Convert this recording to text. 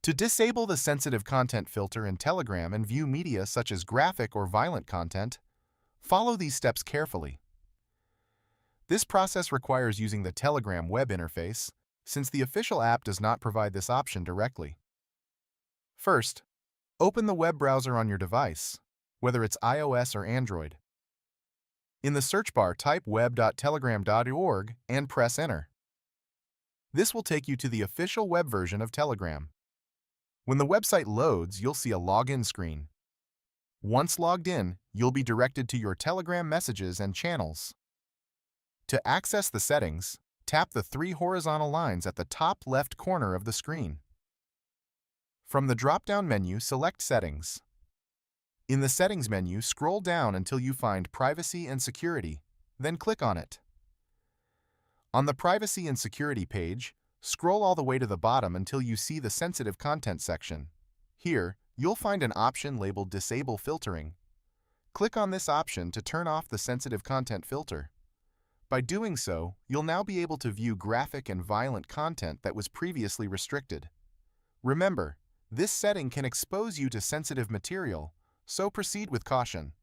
To disable the sensitive content filter in Telegram and view media such as graphic or violent content, follow these steps carefully. This process requires using the Telegram web interface, since the official app does not provide this option directly. First, open the web browser on your device, whether it's iOS or Android. In the search bar, type web.telegram.org and press Enter. This will take you to the official web version of Telegram. When the website loads, you'll see a login screen. Once logged in, you'll be directed to your Telegram messages and channels. To access the settings, tap the three horizontal lines at the top left corner of the screen. From the drop-down menu, select Settings. In the Settings menu, scroll down until you find Privacy and Security, then click on it. On the Privacy and Security page, scroll all the way to the bottom until you see the Sensitive Content section. Here, you'll find an option labeled Disable Filtering. Click on this option to turn off the sensitive content filter. By doing so, you'll now be able to view graphic and violent content that was previously restricted. Remember, this setting can expose you to sensitive material, so proceed with caution.